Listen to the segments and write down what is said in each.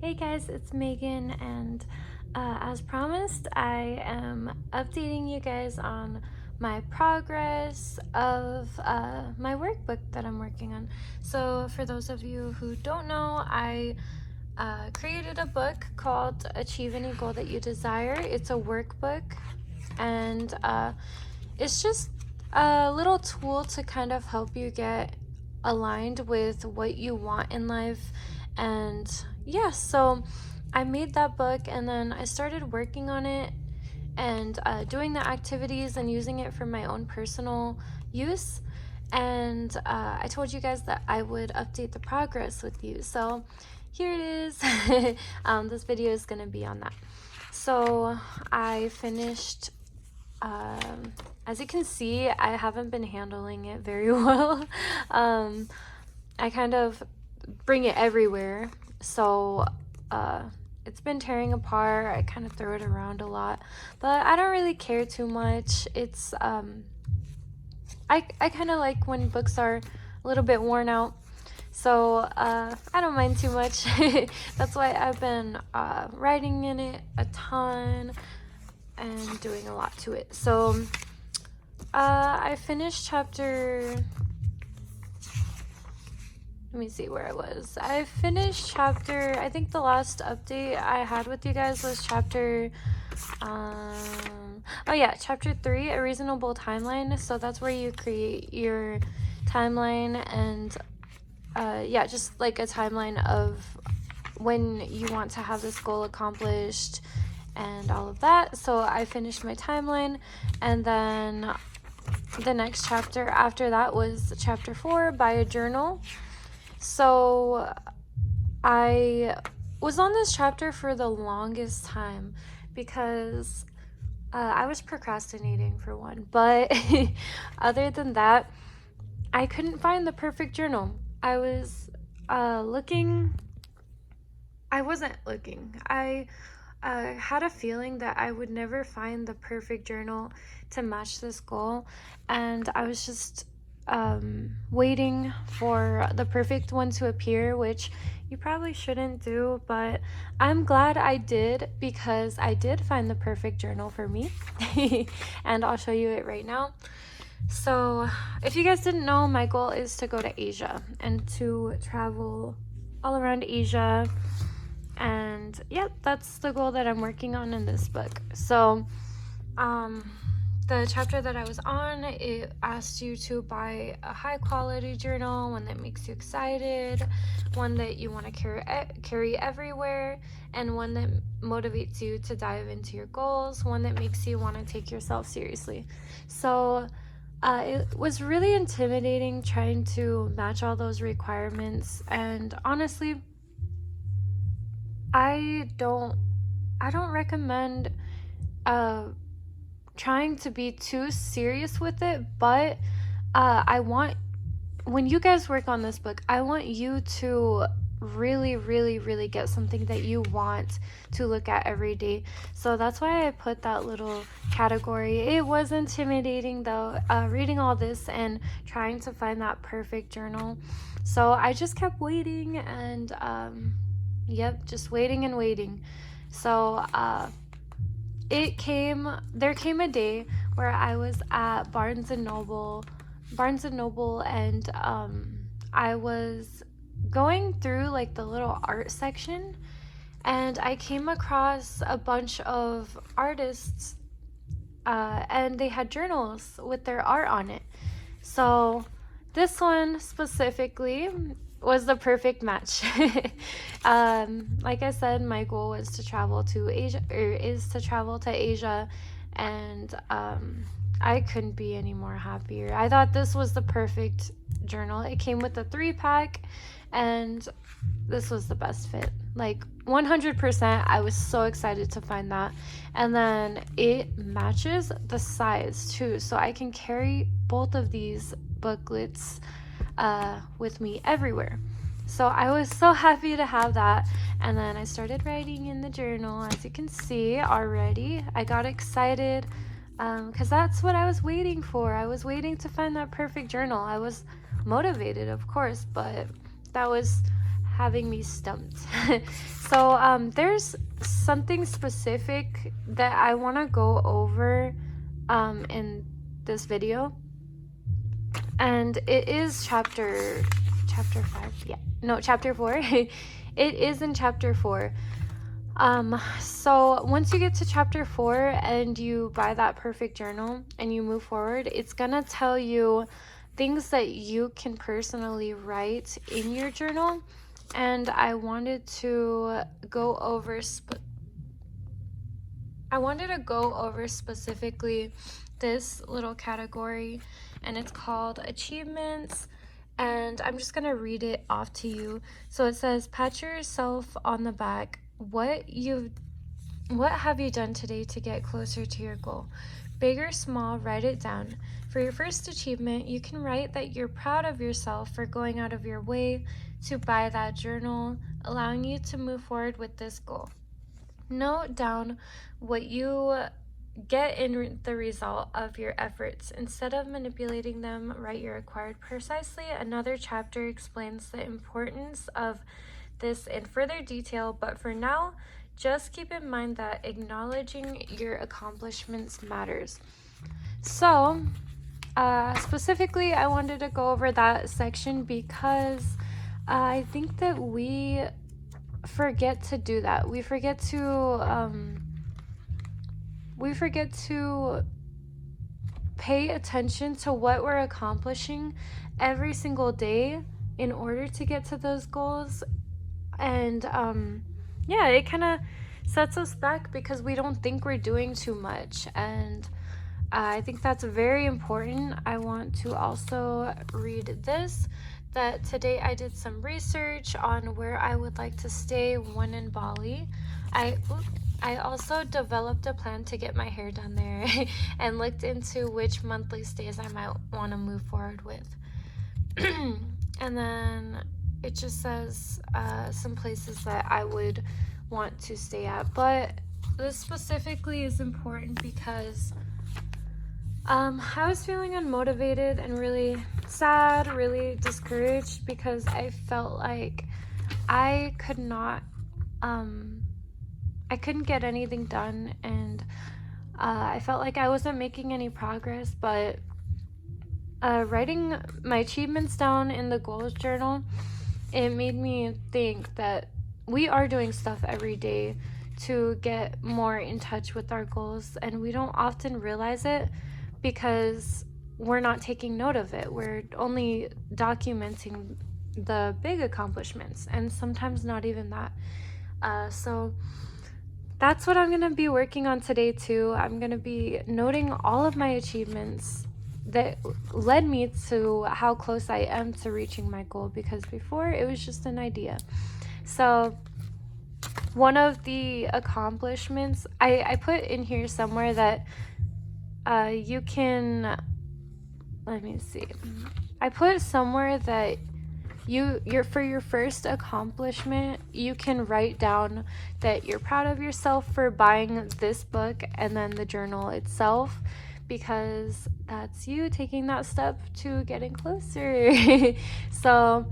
Hey guys, it's Megan, and as promised, I am updating you guys on my progress of my workbook that I'm working on. So, for those of you who don't know, I created a book called Achieve Any Goal That You Desire. It's a workbook, and it's just a little tool to kind of help you get aligned with what you want in life. And yeah, so I made that book and then I started working on it and doing the activities and using it for my own personal use. And I told you guys that I would update the progress with you. So here it is. This video is going to be on that. So I finished, as you can see, I haven't been handling it very well. I kind of bring it everywhere, so it's been tearing apart. I kind of throw it around a lot, but I don't really care too much. It's I kind of like when books are a little bit worn out, so I don't mind too much. That's why I've been writing in it a ton and doing a lot to it. So I finished chapter, let me see where I was. I finished chapter, I think the last update I had with you guys was chapter, chapter 3, A Reasonable Timeline. So that's where you create your timeline and, just like a timeline of when you want to have this goal accomplished and all of that. So I finished my timeline, and then the next chapter after that was chapter 4, Buy a Journal. So I was on this chapter for the longest time because I was procrastinating for one, but other than that, I couldn't find the perfect journal. I was looking. I wasn't looking. I had a feeling that I would never find the perfect journal to match this goal, and I was just waiting for the perfect one to appear, which you probably shouldn't do, but I'm glad I did, because I did find the perfect journal for me. And I'll show you it right now. So if you guys didn't know, my goal is to go to Asia and to travel all around Asia. And yep, that's the goal that I'm working on in this book. So the chapter that I was on, it asked you to buy a high quality journal, one that makes you excited, one that you want to carry everywhere, and one that motivates you to dive into your goals, one that makes you want to take yourself seriously. So it was really intimidating trying to match all those requirements, and honestly, I don't recommend trying to be too serious with it, but when you guys work on this book, I want you to really, really, really get something that you want to look at every day. So that's why I put that little category. It was intimidating though, reading all this and trying to find that perfect journal. So I just kept waiting and just waiting and waiting. So there came a day where I was at Barnes and Noble, and I was going through like the little art section, and I came across a bunch of artists, and they had journals with their art on it. So this one specifically was the perfect match. Like I said, my goal was to travel to Asia, and I couldn't be any more happier. I thought this was the perfect journal. It came with a 3-pack, and this was the best fit. Like 100%, I was so excited to find that. And then it matches the size too, so I can carry both of these booklets with me everywhere. So I was so happy to have that. And then I started writing in the journal. As you can see already, I got excited because that's what I was waiting for. I was waiting to find that perfect journal. I was motivated, of course, but that was having me stumped. So there's something specific that I want to go over in this video, and it is chapter 5. Yeah, no, chapter 4. It is in chapter 4. So once you get to chapter 4 and you buy that perfect journal and you move forward, it's gonna tell you things that you can personally write in your journal. And I wanted to go over specifically this little category, and it's called achievements. And I'm just gonna read it off to you. So it says, pat yourself on the back. What have you done today to get closer to your goal? Big or small, write it down. For your first achievement, you can write that you're proud of yourself for going out of your way to buy that journal, allowing you to move forward with this goal. Note down what you get in the result of your efforts. Instead of manipulating them, write your acquired precisely. Another chapter explains the importance of this in further detail, but for now, just keep in mind that acknowledging your accomplishments matters. So, specifically, I wanted to go over that section because I think that we forget to do that. We forget to pay attention to what we're accomplishing every single day in order to get to those goals. And it kind of sets us back because we don't think we're doing too much. And I think that's very important. I want to also read this, that today I did some research on where I would like to stay when in Bali. I also developed a plan to get my hair done there and looked into which monthly stays I might want to move forward with. And then it just says some places that I would want to stay at. But this specifically is important because I was feeling unmotivated and really sad, really discouraged, because I felt like I couldn't get anything done, and I felt like I wasn't making any progress. But writing my achievements down in the goals journal, it made me think that we are doing stuff every day to get more in touch with our goals, and we don't often realize it because we're not taking note of it. We're only documenting the big accomplishments, and sometimes not even that. So that's what I'm going to be working on today too. I'm going to be noting all of my achievements that led me to how close I am to reaching my goal, because before it was just an idea. So one of the accomplishments, I put in here somewhere that you can, let me see. I put somewhere that for your first accomplishment, you can write down that you're proud of yourself for buying this book and then the journal itself, because that's you taking that step to getting closer. So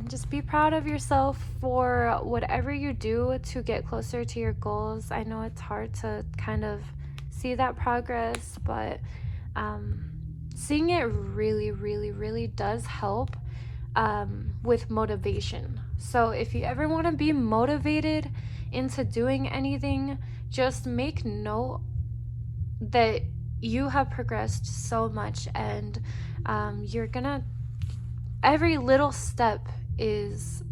just be proud of yourself for whatever you do to get closer to your goals. I know it's hard to kind of see that progress, but seeing it really, really, really does help with motivation. So if you ever want to be motivated into doing anything, just make note that you have progressed so much, and you're gonna, every little step is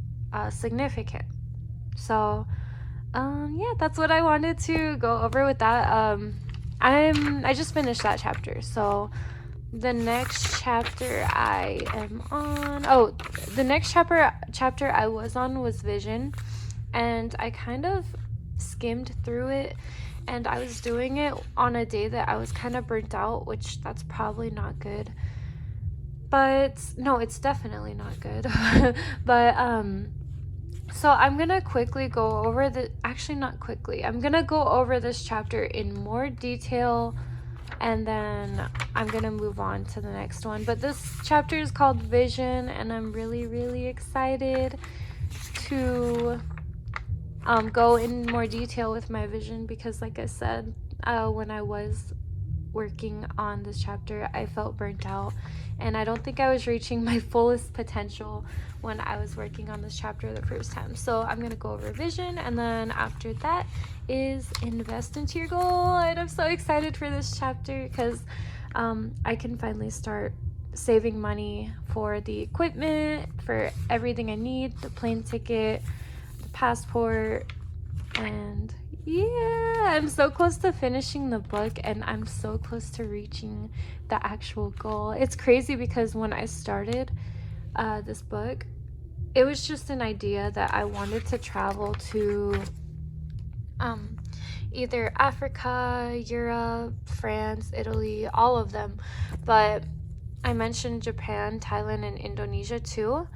significant. So that's what I wanted to go over with that. I just finished that chapter, so the next chapter I am on, the next chapter I was on was vision, and I kind of skimmed through it, and I was doing it on a day that I was kind of burnt out, which that's probably not good. But no, it's definitely not good. But so I'm gonna quickly go over I'm gonna go over this chapter in more detail, and then I'm gonna move on to the next one. But this chapter is called Vision, and I'm really, really excited to go in more detail with my vision, because like I said, when I was working on this chapter, I felt burnt out, and I don't think I was reaching my fullest potential when I was working on this chapter the first time. So I'm gonna go over vision, and then after that is invest into your goal. And I'm so excited for this chapter because I can finally start saving money for the equipment, for everything I need, the plane ticket, the passport, and yeah, I'm so close to finishing the book, and I'm so close to reaching the actual goal. It's crazy because when I started this book, it was just an idea that I wanted to travel to either Africa, Europe, France, Italy, all of them. But I mentioned Japan, Thailand, and Indonesia too,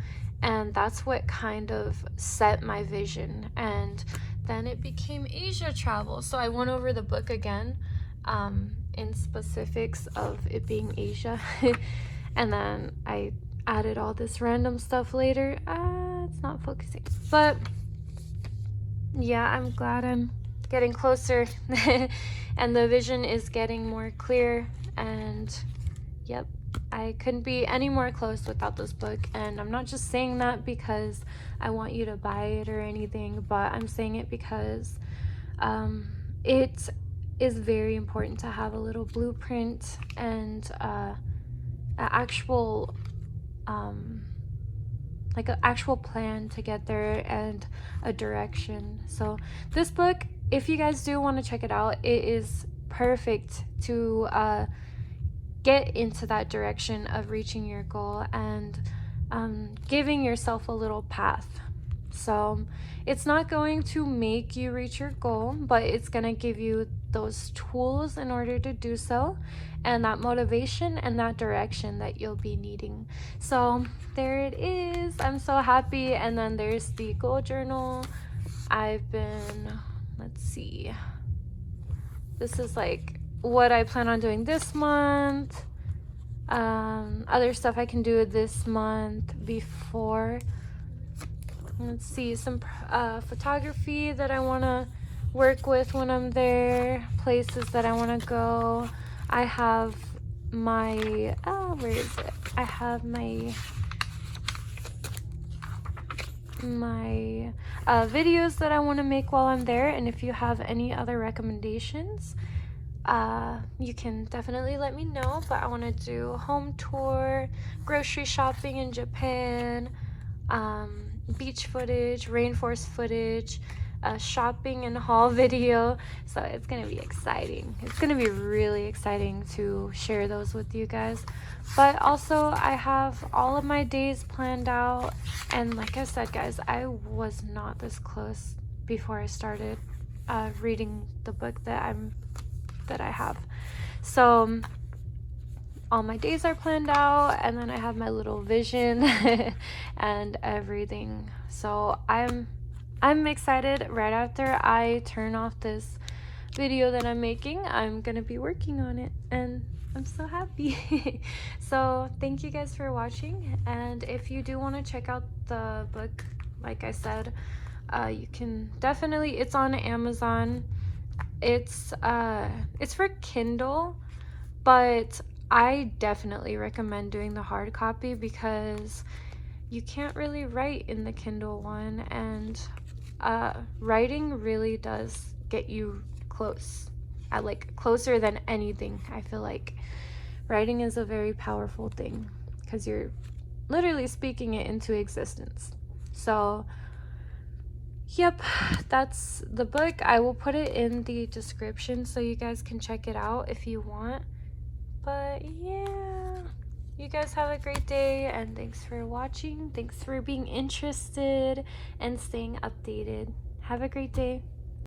and that's what kind of set my vision. And then it became Asia travel. So I went over the book again in specifics of it being Asia. And then I added all this random stuff later. It's not focusing. But yeah, I'm glad I'm getting closer and the vision is getting more clear. And yep, I couldn't be any more close without this book. And I'm not just saying that because I want you to buy it or anything, but I'm saying it because it is very important to have a little blueprint and an actual like an actual plan to get there and a direction. So this book, if you guys do want to check it out, it is perfect to get into that direction of reaching your goal and giving yourself a little path. So it's not going to make you reach your goal, but it's going to give you those tools in order to do so, and that motivation and that direction that you'll be needing. So there it is. I'm so happy. And then there's the goal journal. I've been, let's see, this is like what I plan on doing this month, other stuff I can do this month before. Let's see, some photography that I want to work with when I'm there, places that I want to go. I have my, where is it? I have my videos that I want to make while I'm there. And if you have any other recommendations, you can definitely let me know. But I want to do home tour, grocery shopping in Japan, beach footage, rainforest footage, shopping and haul video. So it's gonna be exciting. It's gonna be really exciting to share those with you guys. But also I have all of my days planned out, and like I said, guys, I was not this close before I started reading the book that I have. So all my days are planned out, and then I have my little vision and everything. So I'm excited. Right after I turn off this video that I'm making, I'm gonna be working on it, and I'm so happy. So thank you guys for watching, and if you do want to check out the book, like I said, you can definitely, it's on Amazon. It's for Kindle, but I definitely recommend doing the hard copy because you can't really write in the Kindle one, and writing really does get you close, like closer than anything. I feel like writing is a very powerful thing because you're literally speaking it into existence. So yep, that's the book. I will put it in the description so you guys can check it out if you want. But yeah, you guys have a great day, and thanks for watching. Thanks for being interested and staying updated. Have a great day.